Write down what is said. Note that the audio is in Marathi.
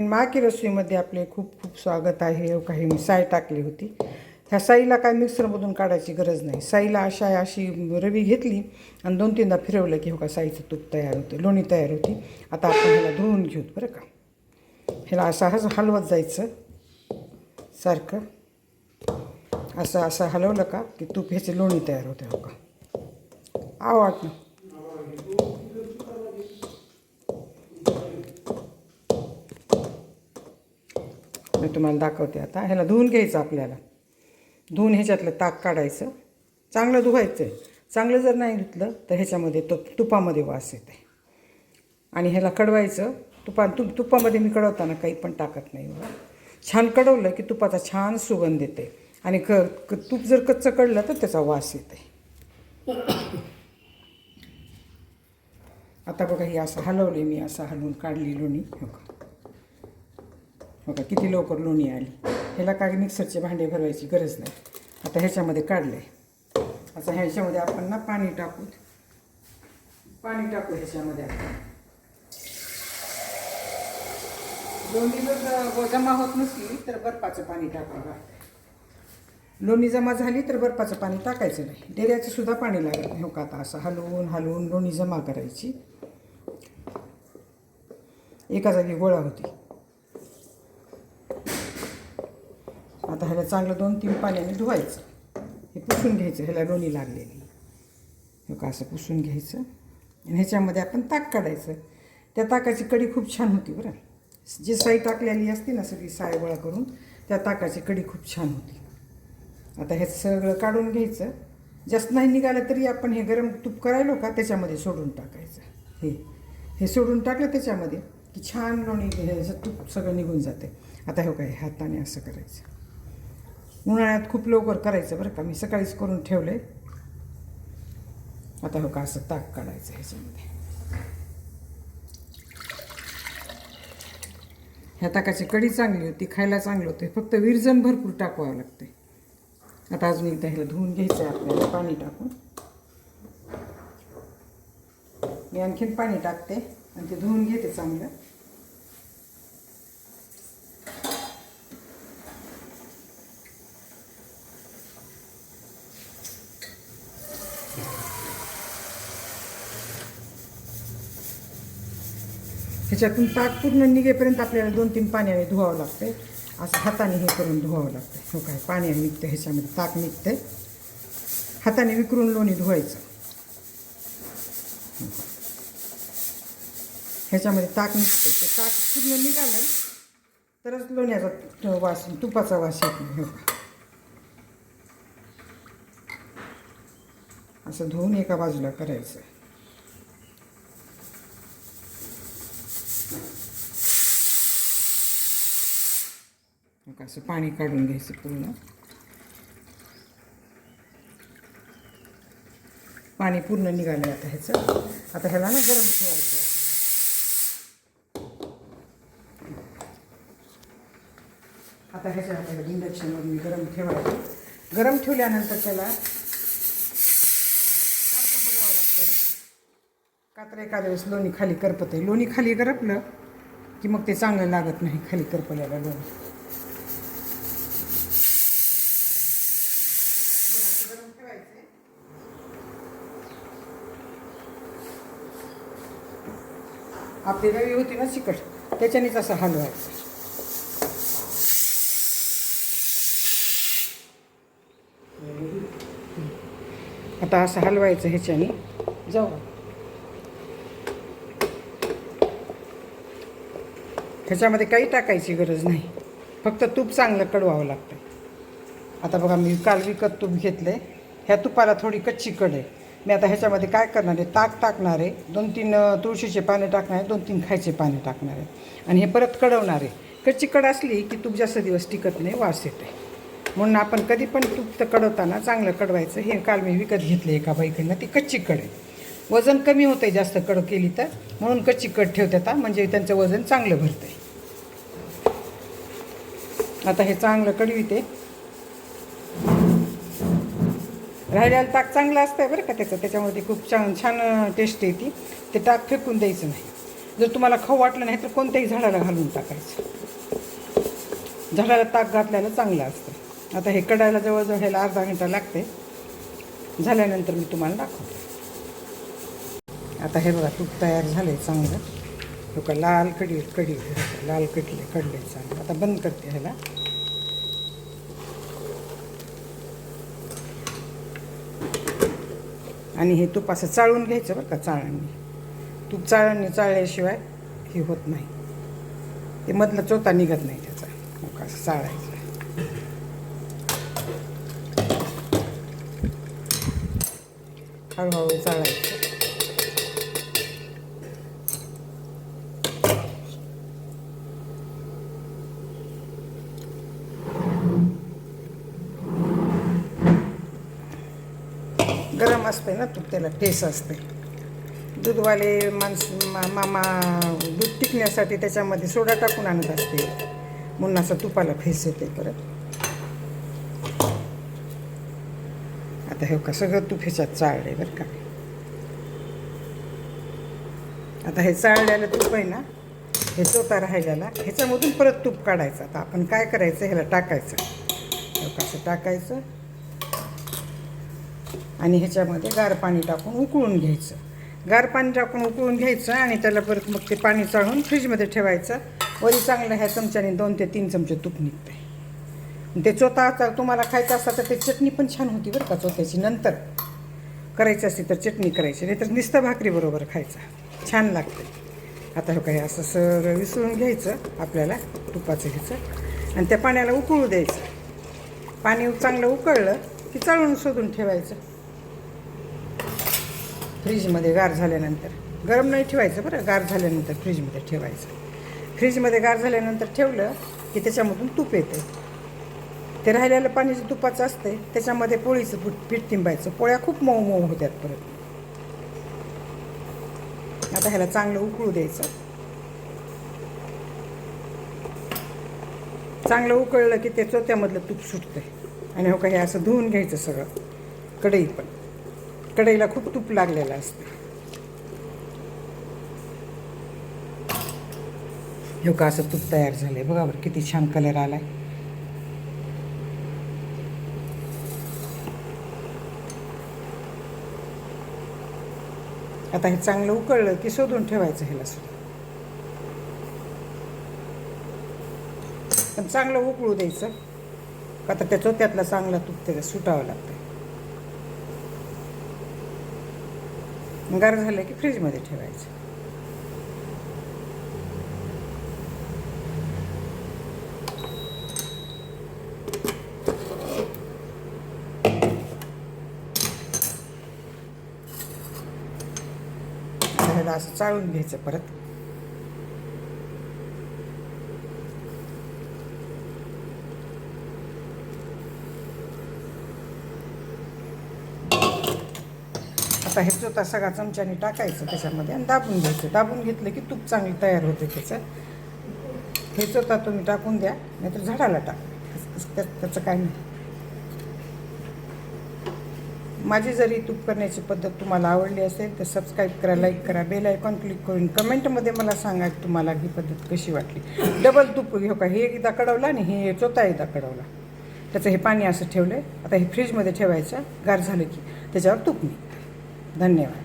माकी रसोईमध्ये आपले खूप खूप स्वागत आहे. काही मी साय टाकली होती. ह्या साईला काय मिक्सरमधून काढायची गरज नाही. साईला अशी रवी घेतली आणि 2-3दा फिरवलं की हो का साईचं तूप तयार होते, लोणी तयार होती. आता आपण ह्याला धुवून घेऊ बरं का. ह्याला असं हलवत जायचं सारखं. असं हलवलं का की तूप ह्याची लोणी तयार होते. हो का आवड ना. मी तुम्हाला दाखवते आता. ह्याला धुवून घ्यायचं आपल्याला. धुवून ह्याच्यातलं ताक काढायचं. चांगलं धुवायचं आहे. चांगलं जर नाही धुतलं तर ह्याच्यामध्ये तुपामध्ये वास येते. आणि ह्याला कडवायचं. तुपामध्ये मी कडवताना काही पण टाकत नाही बघा. छान कडवलं की तुपाचा छान सुगंध येते. आणि तूप जर कच्चं कडलं तर त्याचा वास येते. आता बघा ही असं हलवले मी. असं हलवून काढली लोणी. हो का किती लवकर लोणी आली. ह्याला काय मिक्सरचे भांडे भरवायची गरज नाही. आता ह्याच्यामध्ये काढले. आता ह्याच्यामध्ये आपण ना पाणी टाकू ह्याच्यामध्ये. आपण लोणी जर जमा होत नसली तर बर्फाचं पाणी टाकावं. लोणी जमा झाली तर बर्फाचं पाणी टाकायचं नाही. डेऱ्याचं सुद्धा पाणी लागत नाही. हो का आता असं हलवून लोणी जमा करायची. एका जागी गोळा होती. आता ह्याला चांगलं 2-3 पाण्याने धुवायचं. हे पुसून घ्यायचं. ह्याला लोणी लागलेली. हो का असं पुसून घ्यायचं. आणि ह्याच्यामध्ये आपण ताक काढायचं. त्या ताकाची कढी खूप छान होती बरं. जी साई टाकलेली असते ना सगळी साय गोळा करून त्या ताकाची कढी खूप छान होती. आता हे सगळं काढून घ्यायचं. जास्त नाही निघालं तरी आपण हे गरम तूप करायलो का त्याच्यामध्ये सोडून टाकायचं. हे सोडून टाकलं त्याच्यामध्ये की छान लोणी ह्याचं तूप सगळं निघून जाते. आता हे काय हाताने असं करायचं. उन्हाळ्यात खूप लवकर करायचं बरं का. मी सकाळीच करून ठेवले. आता हो का असं ताक काढायचं ह्याच्यामध्ये. ह्या ताकाची कढी चांगली होती. खायला चांगलं होतं. फक्त विरजण भरपूर टाकावं लागते. आता अजून एकदा ह्याला धुवून घ्यायचं आहे आपल्याला पाणी टाकून. मी आणखीन पाणी टाकते आणि ते धुवून घेते चांगलं. ह्याच्यातून ताक पूर्ण निघेपर्यंत आपल्याला 2-3 पाण्याने धुवावं लागते. असं हाताने हे करून धुवावं लागतं. हो काय पाण्याने निघतं ह्याच्यामध्ये ताक निघते. हाताने विकरून लोणी धुवायचं. ह्याच्यामध्ये ताक निघते. ते ताक पूर्ण निघालं तरच लोण्याचा वास तुपाचा वास येत नाही. हो असं धुवून एका बाजूला करायचं. असं पाणी काढून घ्यायचं पूर्ण. पाणी पूर्ण निघालं आता ह्याचं. आता ह्याला ना गरम ठेवायचं. आता ह्याच्या आपल्याला इंडक्शनवर मी गरम ठेवायचं. गरम ठेवल्यानंतर त्याला सारखं हलवावं लागतं. का तर एखाद्या वेळेस लोणी खाली करपते. लोणी खाली करपलं की मग ते चांगलं लागत नाही. खाली करपल्याला लोणी. आपली रवी होती ना चिकट त्याच्यानेच असं हलवायचं. आता असं हलवायचं ह्याच्याने. जाऊ ह्याच्यामध्ये काही टाकायची गरज नाही. फक्त तूप चांगलं कडवावं लागतं. आता बघा मी काल विकत तूप घेतलं आहे. ह्या तुपाला थोडी कच्ची कढ आहे. मी आता ह्याच्यामध्ये काय करणार आहे. ताक टाकणार आहे. 2-3 तुळशीचे पाने टाकणार आहे. 2-3 खायचे पाने टाकणार आहे. आणि हे परत कडवणार आहे. कच्ची कढ असली की तूप जास्त दिवस टिकत नाही. वास येते. म्हणून आपण कधी पण तूप तर कडवताना चांगलं कडवायचं. हे काल मी विकत घेतले एका बाईकडनं. ती कच्ची कढ आहे. वजन कमी होतं आहे जास्त कढ केली तर. म्हणून कच्ची कढ ठेवतात. म्हणजे त्यांचं वजन चांगलं भरतं आहे. आता हे चांगलं कडविते. राहिलेलं ताक चांगलं असतं आहे बरं का त्याचं. त्याच्यामध्ये खूप छान टेस्ट येते. ते ताक फेकून द्यायचं नाही. जर तुम्हाला खाऊ वाटलं नाही तर कोणत्याही झाडाला घालून टाकायचं. झाडाला ताक घातल्यानं चांगलं असतं. आता हे कडायला जवळजवळ ह्याला अर्धा घंटा लागते. झाल्यानंतर मी तुम्हाला दाखवते. आता हे बघा तूप तयार झालं आहे चांगलं. हो का लाल लाल कडले चांगलं. आता बंद करते ह्याला. आणि हे तूप असं चाळून घ्यायचं बरं का चाळणीने. तूप चाळल्याशिवाय हे होत नाही. ते मधला चोथा निघत नाही त्याचा. हो का असं चाळायचं. हळूहळू चाळायचं. गरम असते ना तूप, त्याला ठेस असते. दूधवाले मामा दूध टिकण्यासाठी त्याच्यामध्ये सोडा टाकून आणत असते, म्हणून असं तुपाला फेस येते परत. आता हे का सगळं तूप ह्याच्यात चाळले बरं का. आता हे चाळलेलं तूप आहे ना, हे चोथा राहिलेला ह्याच्यामधून परत तूप काढायचं. आता आपण काय करायचं, ह्याला टाकायचं. असं टाकायचं आणि ह्याच्यामध्ये गार पाणी टाकून उकळून घ्यायचं. गार पाणी टाकून उकळून घ्यायचं आणि त्याला परत मग ते पाणी चाळून फ्रीजमध्ये ठेवायचं. वरी चांगलं ह्या चमच्याने 2 ते 3 चमचे तूप निघते. ते चोथा तुम्हाला खायचं असतं तर ते चटणी पण छान होती बरं का. चोथ्याची नंतर करायची असते तर चटणी करायची, नाही तर नुसतं भाकरी बरोबर खायचं छान लागते. आता हे काय असं सगळं विसळून घ्यायचं आपल्याला तुपाचं ह्याचं आणि त्या पाण्याला उकळू द्यायचं. पाणी चांगलं उकळलं की चाळून शोधून ठेवायचं फ्रीजमध्ये. गार झाल्यानंतर गरम नाही ठेवायचं बरं, गार झाल्यानंतर फ्रीजमध्ये ठेवायचं. फ्रीजमध्ये गार झाल्यानंतर ठेवलं की त्याच्यामधून तूप येते. ते राहिलेलं पाणी जे तुपाचं असते त्याच्यामध्ये पोळीचं पीठ तिंबायचं. पोळ्या खूप मऊ मऊ होत्यात परत. आता ह्याला चांगलं उकळू द्यायचं. चांगलं उकळलं की ते चोथ्यामधलं तूप सुटते. आणि हो का हे असं धुवून घ्यायचं सगळं. कढई पण, कढईला खूप तूप लागलेलं असतं. हो का असं तूप तयार झालंय बघा बरं, किती छान कलर आलाय. आता हे चांगलं उकळलं की शोधून ठेवायचं ह्याला सुद्धा. पण चांगलं उकळू द्यायचं. आता त्या चोथ्यातला चांगला तूप त्याला सुटावं लागतं. गार झालं की फ्रीजमध्ये ठेवायचं. ह्याला असं चाळून घ्यायचं परत. आता हे चोथा सगळा चमच्याने टाकायचं त्याच्यामध्ये आणि दाबून घ्यायचं. दाबून घेतलं की तूप चांगलं तयार होते त्याचं. हे चोथा तुम्ही टाकून द्या, नाहीतर झाडाला टाका, त्याचं काय नाही. माझी जर ही तूप करण्याची पद्धत तुम्हाला आवडली असेल तर सबस्क्राईब करा, लाईक करा, बेल आयकॉन क्लिक करून कमेंटमध्ये मला सांगा की तुम्हाला ही पद्धत कशी वाटली. डबल तूप घेऊ का, हे एकदा कडवलं आणि हे चोथा एकदा कडवला. त्याचं हे पाणी असं ठेवलं आहे. आता हे फ्रीजमध्ये ठेवायचं. गार झालं की त्याच्यावर तूप निघतं. धन्यवाद.